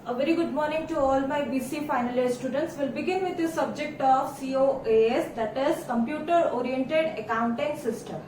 A very good morning to all my BC final year students. We'll begin with the subject of COAS, that is Computer Oriented Accounting System.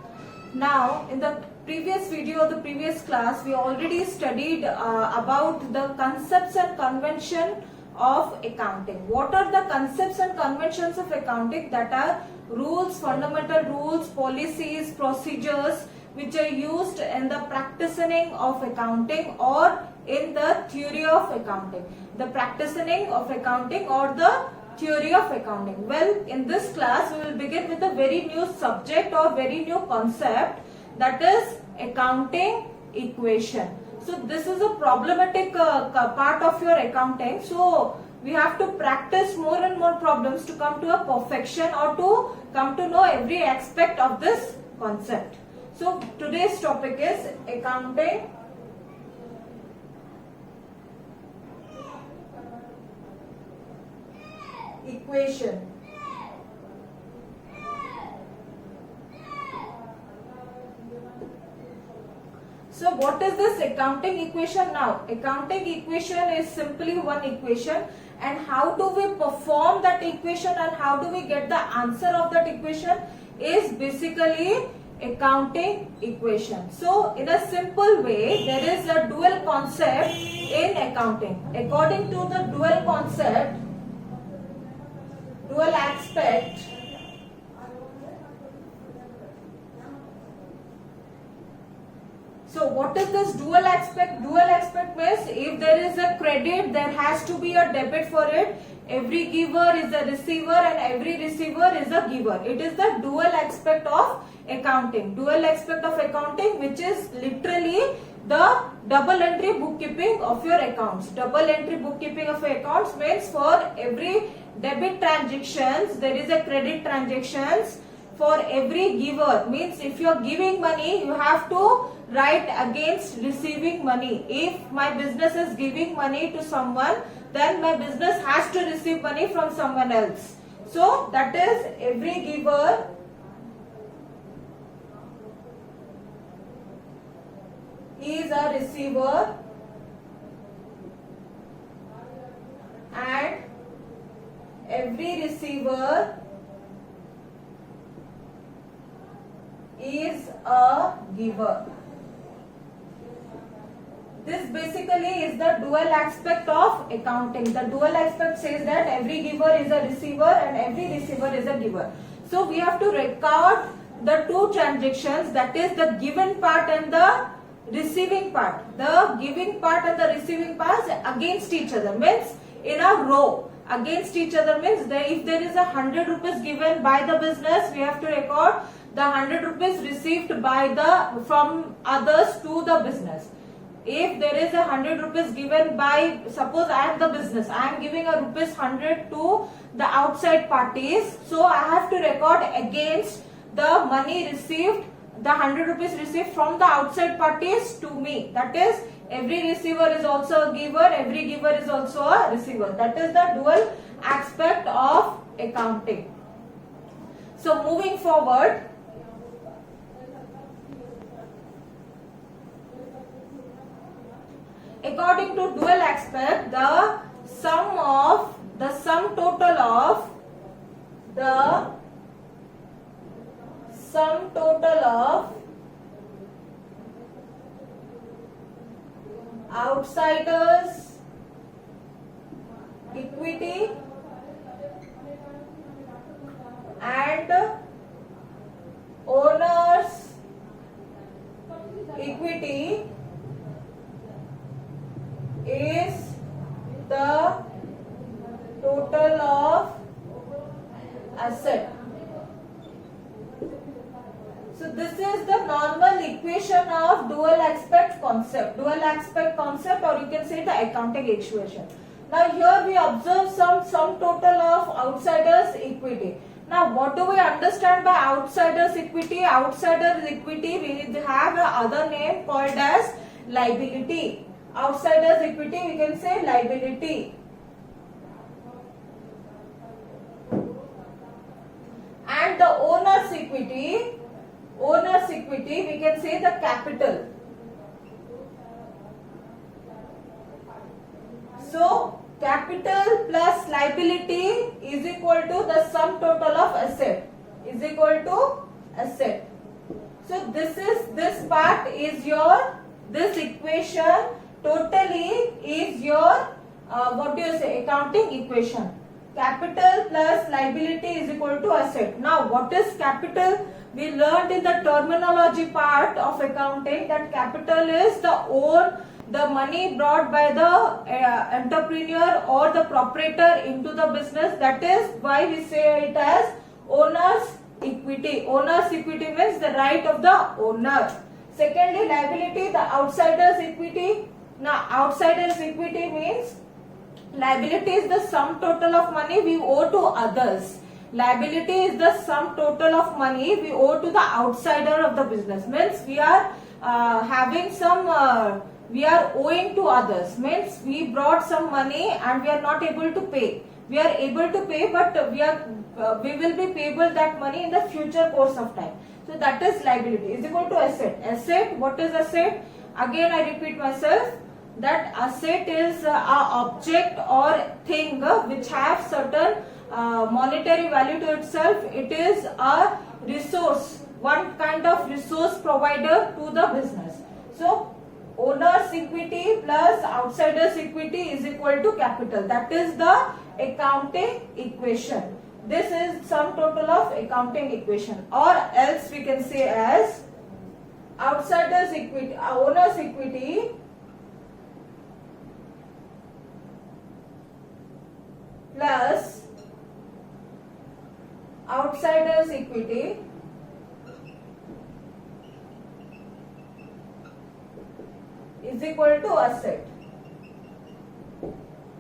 Now, in the previous video of the previous class, we already studied about the concepts and convention of accounting. What are the concepts and conventions of accounting? That are rules, fundamental rules, policies, procedures which are used in the practicing of accounting or in the theory of accounting. The practicing of accounting or the theory of accounting. Well, in this class we will begin with a very new subject or very new concept, that is accounting equation. So this is a problematic part of your accounting. So we have to practice more and more problems to come to a perfection or to come to know every aspect of this concept. So today's topic is accounting equation. So what is this accounting equation now? Accounting equation is simply one equation, and how do we perform that equation and how do we get the answer of that equation is basically accounting equation. So in a simple way, there is a dual concept in accounting. According to the dual concept, dual aspect, so what is this dual aspect? Dual aspect means if there is a credit, there has to be a debit for it. Every giver is a receiver and every receiver is a giver. It is the dual aspect of accounting. Dual aspect of accounting, which is literally the double entry bookkeeping of your accounts. Double entry bookkeeping of your accounts means for every debit transactions, there is a credit transactions. For every giver, means if you are giving money, you have to write against receiving money. If my business is giving money to someone, then my business has to receive money from someone else. So that is every giver is a receiver and every receiver is a giver. This basically is the dual aspect of accounting. The dual aspect says that every giver is a receiver and every receiver is a giver. So we have to record the two transactions, that is the given part and the receiving part. The giving part and the receiving part against each other, means in a row. Against each other means that if there is 100 rupees given by the business, we have to record the 100 rupees received by from others to the business. If there is 100 rupees given by, suppose I am the business, I am giving a rupees 100 to the outside parties, so I have to record against the money received, the 100 rupees received from the outside parties to me. That is, every receiver is also a giver, every giver is also a receiver. That is the dual aspect of accounting. So moving forward, according to dual aspect, the sum total of outsiders equity and owners equity is the total of asset. So this is the normal equation of dual aspect concept. Dual aspect concept, or you can say the accounting equation. Now here we observe some sum total of outsiders equity. Now what do we understand by outsiders equity? Outsiders equity, we have another name called as liability. Outsiders equity, we can say liability. And the owner's equity, we can say the capital. So capital plus liability is equal to the sum total of asset is equal to asset. So this part is your, this equation totally is your accounting equation. Capital plus liability is equal to asset. Now what is capital? We learned in the terminology part of accounting that capital is the money brought by the entrepreneur or the proprietor into the business. That is why we say it as owner's equity. Owner's equity means the right of the owner. Secondly, liability, the outsider's equity. Now outsider's equity means liability is the sum total of money we owe to others. Liability is the sum total of money we owe to the outsider of the business. Means we are having some we are owing to others. Means we brought some money and we are not able to pay. We are able to pay, but we will be payable that money in the future course of time. So that is liability is equal to asset. Asset, what is asset? Again I repeat myself, that asset is a object or thing which have certain monetary value to itself. It is a resource, one kind of resource provider to the business. So owner's equity plus outsider's equity is equal to capital. That is the accounting equation. This is sum total of accounting equation, or else we can say as outsider's equity, owner's equity plus outsider's equity is equal to asset.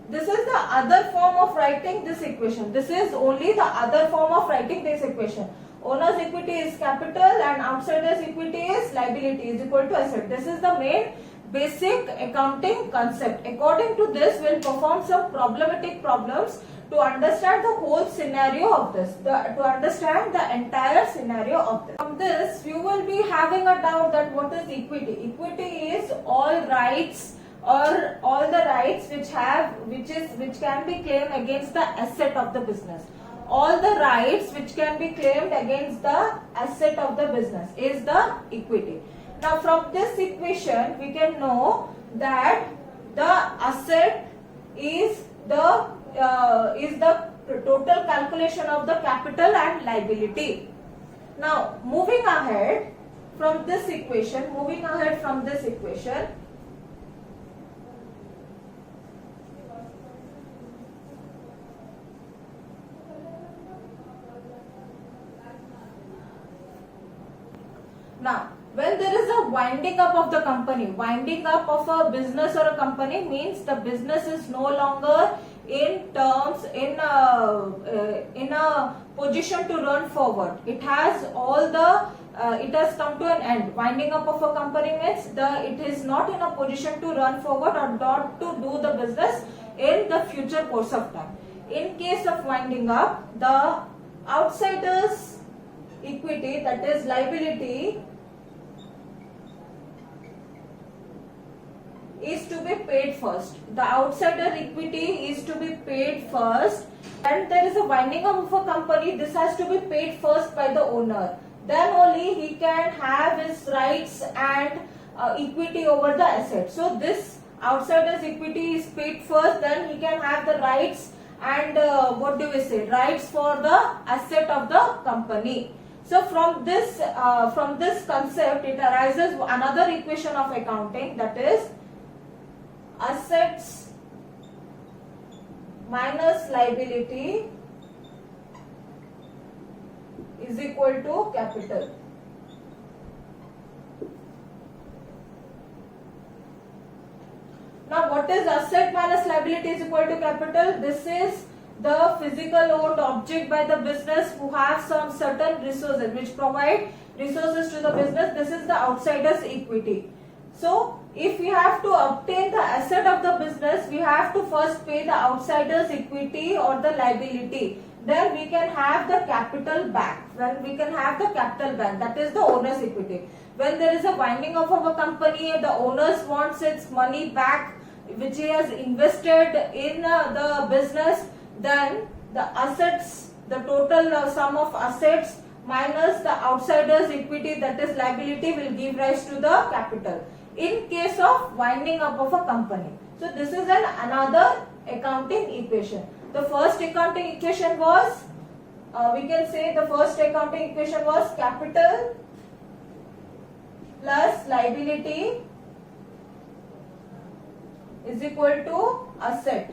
This is the other form of writing this equation. This is only the other form of writing this equation. Owner's equity is capital and outsider's equity is liability is equal to asset. This is the main basic accounting concept. According to this, we'll perform some problematic problems to understand the whole scenario of this, to understand the entire scenario of this. From this, you will be having a doubt that what is equity? Equity is all rights or all the rights which can be claimed against the asset of the business. All the rights which can be claimed against the asset of the business is the equity. Now from this equation we can know that the asset is the total calculation of the capital and liability. Now moving ahead from this equation, now when there is a winding up of the company, winding up of a business or a company means the business is no longer in terms, in a position to run forward. It has all the, it has come to an end. Winding up of a company means it is not in a position to run forward or not to do the business in the future course of time. In case of winding up, the outsider's equity, that is liability, is to be paid first. The outsider equity is to be paid first. And there is a winding up of a company, this has to be paid first by the owner. Then only he can have his rights and equity over the asset. So this outsider's equity is paid first, then he can have the rights and rights for the asset of the company. So from this concept it arises another equation of accounting, that is assets minus liability is equal to capital. Now what is asset minus liability is equal to capital? This is the physical owned object by the business who have some certain resources, which provide resources to the business. This is the outsider's equity. So if we have to obtain the asset of the business, we have to first pay the outsider's equity or the liability. Then we can have the capital back. When we can have the capital back, that is the owner's equity. When there is a winding up of a company, the owners wants its money back. which he has invested in the business, then the assets, the total sum of assets minus the outsider's equity, that is liability, will give rise to the capital in case of winding up of a company. So this is another accounting equation. The first accounting equation was, we can say the first accounting equation was capital plus liability is equal to asset.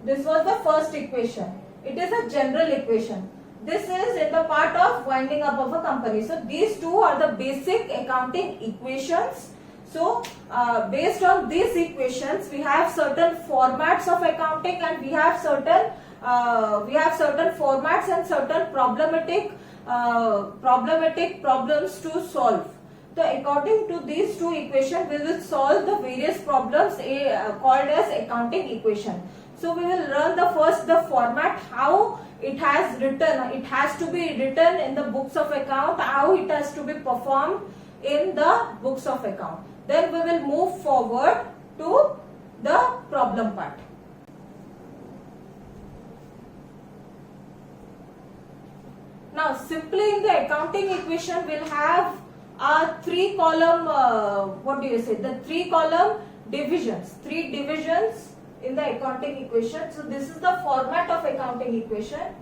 This was the first equation. It is a general equation. This is in the part of winding up of a company. So these two are the basic accounting equations. So based on these equations, we have certain formats of accounting, and we have certain formats and certain problematic problems to solve. So according to these two equations, we will solve the various problems called as accounting equation. So we will learn the format, how it has to be written in the books of account, how it has to be performed in the books of account. Then we will move forward to the problem part. Now simply in the accounting equation, we'll have a 3-column, the 3-column divisions, 3 divisions in the accounting equation. So this is the format of accounting equation.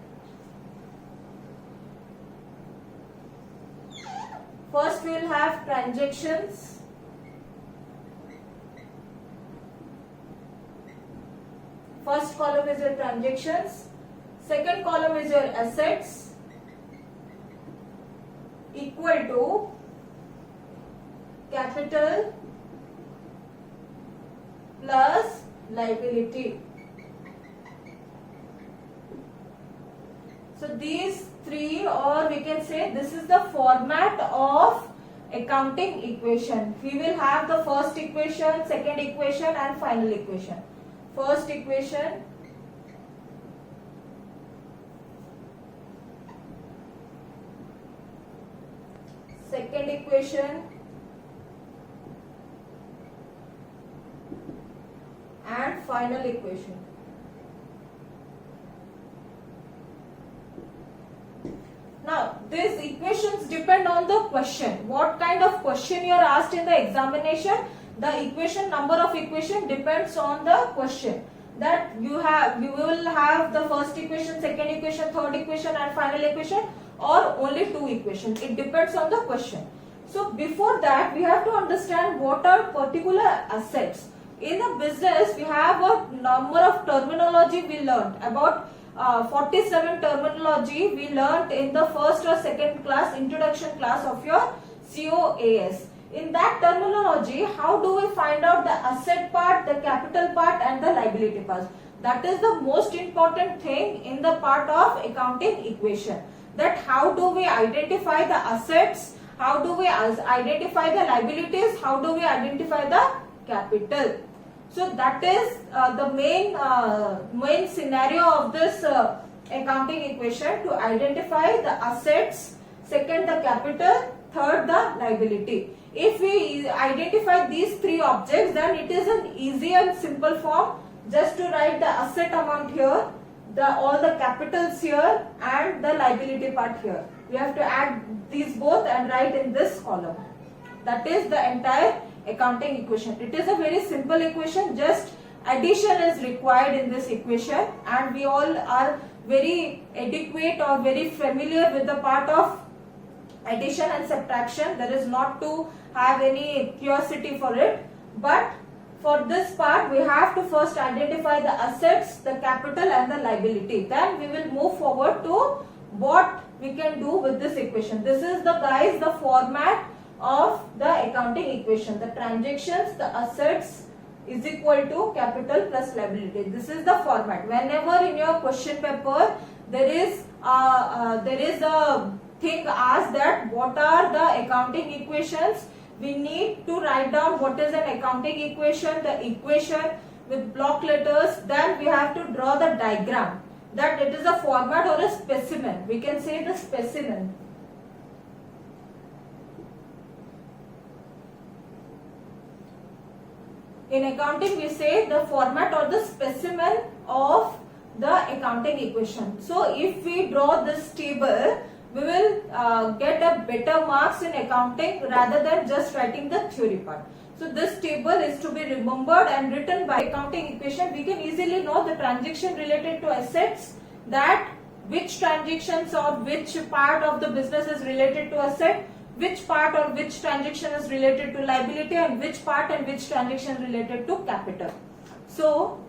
First we will have transactions. First column is your transactions. Second column is your assets equal to capital plus liability. So these three, or we can say this is the format of accounting equation. We will have the first equation, second equation and final equation. First equation, second equation and final equation. Now these equations depend on the question. What kind of question you are asked in the examination, the equation, number of equation depends on the question. That you will have the first equation, second equation, third equation and final equation, or only 2 equations. It depends on the question. So before that, we have to understand what are particular assets. In a business, we have a number of terminology we learned. About 47 terminology we learned in the first or second class, introduction class of your COAS. In that terminology, how do we find out the asset part, the capital part and the liability part? That is the most important thing in the part of accounting equation. That how do we identify the assets, how do we identify the liabilities, how do we identify the capital. So that is the main scenario of this accounting equation, to identify the assets, second the capital, third the liability. If we identify these 3 objects, then it is an easy and simple form. Just to write the asset amount here, all the capitals here and the liability part here. We have to add these both and write in this column. That is the entire accounting equation. It is a very simple equation, just addition is required in this equation, and we all are very adequate or very familiar with the part of addition and subtraction. There is not to have any curiosity for it, but for this part we have to first identify the assets, the capital and the liability. Then we will move forward to what we can do with this equation. This is the format of the accounting equation. The transactions, the assets is equal to capital plus liability. This is the format. Whenever in your question paper there is a thing asked that what are the accounting equations, we need to write down what is an accounting equation, the equation with block letters. Then we have to draw the diagram, that it is a format or a specimen. We can say the specimen. In accounting, we say the format or the specimen of the accounting equation. So if we draw this table, we will get a better marks in accounting rather than just writing the theory part. So this table is to be remembered and written by accounting equation. We can easily know the transaction related to assets, that which transactions or which part of the business is related to asset, which part or which transaction is related to liability, and which part and which transaction related to capital. So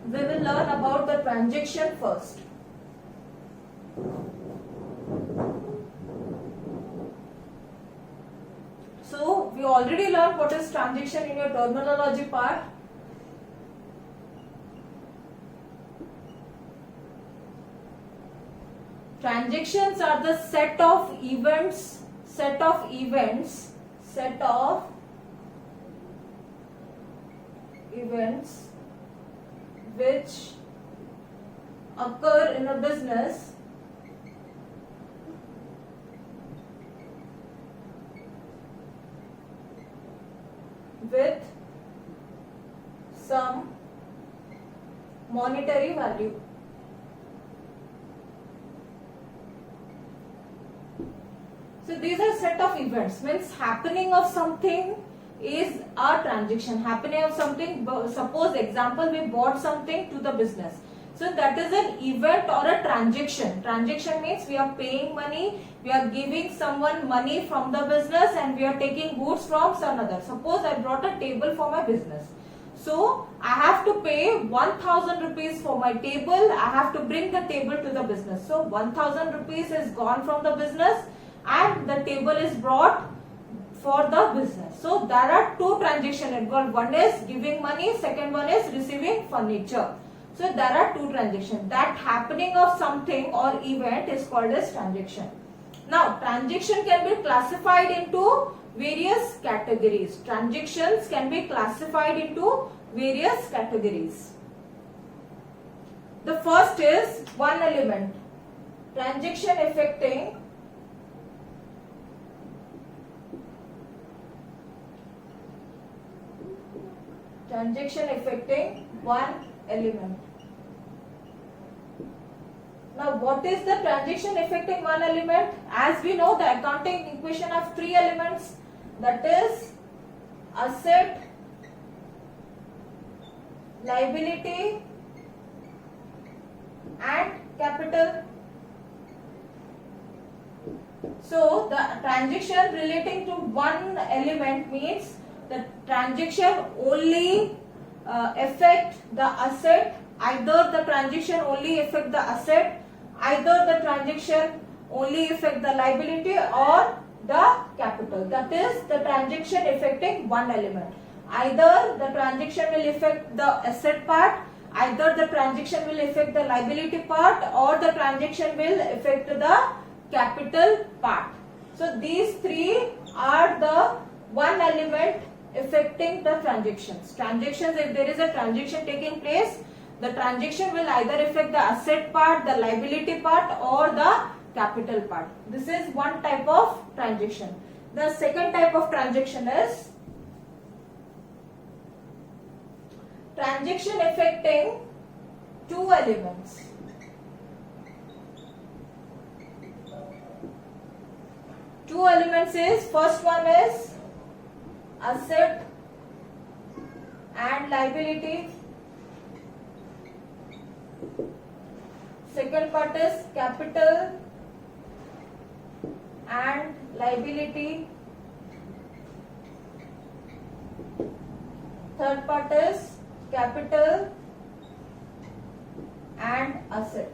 we will learn about the transaction first. So we already learned what is transaction in your terminology part. Transactions are the set of events which occur in a business with some monetary value. So these are set of events, means happening of something is a transaction. Happening of something, suppose example, we bought something to the business. So that is an event or a transaction. Transaction means we are paying money, we are giving someone money from the business and we are taking goods from some other. Suppose I brought a table for my business. So I have to pay 1000 rupees for my table. I have to bring the table to the business. So 1000 rupees is gone from the business and the table is brought for the business. So there are two transactions involved. One is giving money, second one is receiving furniture. So there are two transactions. That happening of something or event is called as transaction. Now transaction can be classified into various categories. Transactions can be classified into various categories. The first is one element. Transaction affecting one element. Now what is the transaction affecting one element? As we know, the accounting equation of three elements, that is asset, liability and capital. So the transaction relating to one element means the transaction only affect the asset, either the transaction only affect the asset, either the transaction only affect the liability or the capital. That is the transaction affecting one element. Either the transaction will affect the asset part, either the transaction will affect the liability part, or the transaction will affect the capital part. So these three are the one element affecting the transactions. Transactions, if there is a transaction taking place, the transaction will either affect the asset part, the liability part or the capital part. This is one type of transaction. The second type of transaction is transaction affecting two elements. Two elements is, first one is asset and liability, second part is capital and liability, third part is capital and asset.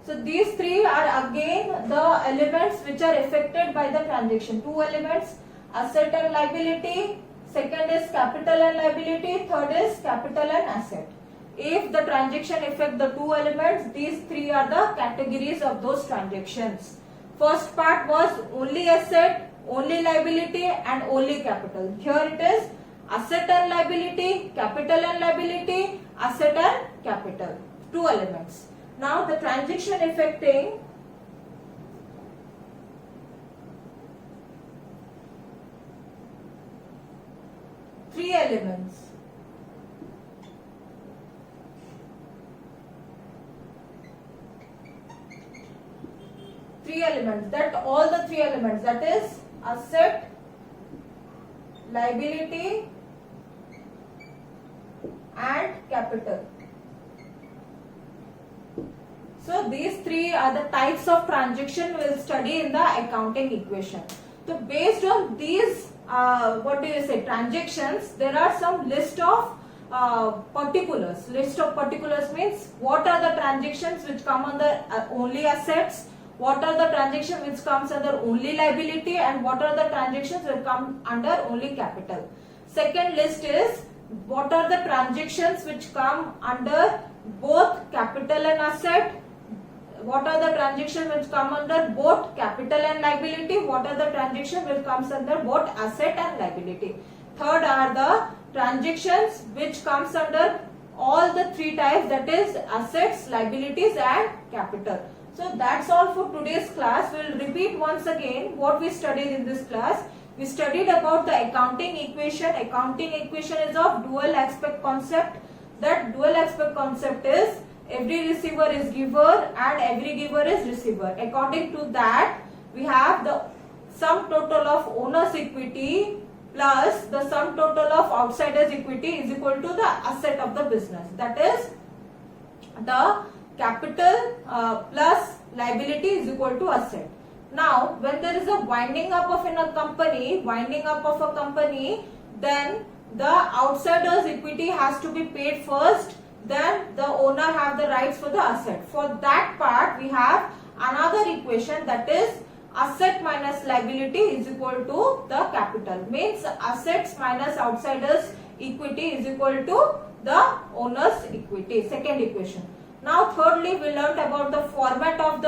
So these three are again the elements which are affected by the transaction. Two elements, asset and liability, second is capital and liability, third is capital and asset. If the transaction affect the two elements, these three are the categories of those transactions. First part was only asset, only liability and only capital. Here it is asset and liability, capital and liability, asset and capital. Two elements. Now the transaction affecting three elements. All the three elements, that is asset, liability and capital. So these three are the types of transaction we'll study in the accounting equation. So based on these transactions, there are some list of particulars. List of particulars means what are the transactions which come under only assets, what are the transactions which comes under only liability, and what are the transactions which come under only capital. Second list is what are the transactions which come under both capital and asset, what are the transactions which come under both capital and liability, what are the transactions which comes under both asset and liability. Third are the transactions which comes under all the three types, that is assets, liabilities and capital. So that's all for today's class. We'll repeat once again what we studied in this class. We studied about the accounting equation. Accounting equation is of dual aspect concept. That dual aspect concept is every receiver is giver and every giver is receiver. According to that, we have the sum total of owner's equity plus the sum total of outsider's equity is equal to the asset of the business. That is the capital plus liability is equal to asset. Now, when there is a winding up of a company, then the outsider's equity has to be paid first, then the owner have the rights for the asset. For that part, we have another equation, that is asset minus liability is equal to the capital. Means assets minus outsider's equity is equal to the owner's equity. Second equation. Now, thirdly, we learnt about the format of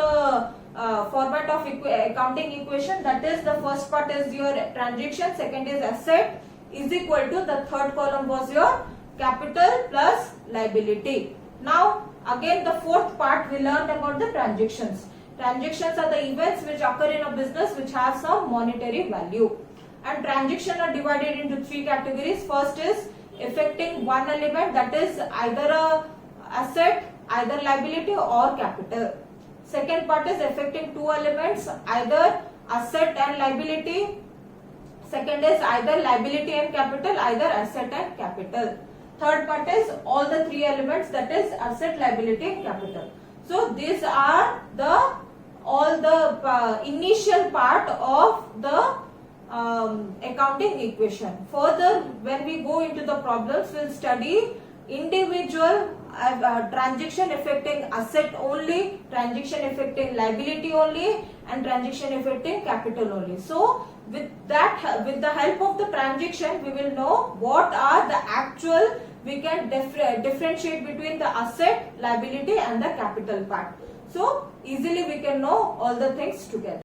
accounting equation. That is, the first part is your transaction, second is asset is equal to, the third column was your capital plus liability. Now, again the fourth part we learned about the transactions. Transactions are the events which occur in a business which have some monetary value. And transactions are divided into three categories. First is affecting one element, that is either a asset, either liability or capital. Second part is affecting two elements, either asset and liability. Second is either liability and capital, either asset and capital. Third part is all the three elements, that is asset, liability and capital. So these are all the initial part of the accounting equation. Further, when we go into the problems, we'll study individual transaction affecting asset only, transaction affecting liability only, and transaction affecting capital only. So with the help of the transaction, we will know what are the actual, we can differentiate between the asset, liability and the capital part. So easily we can know all the things together.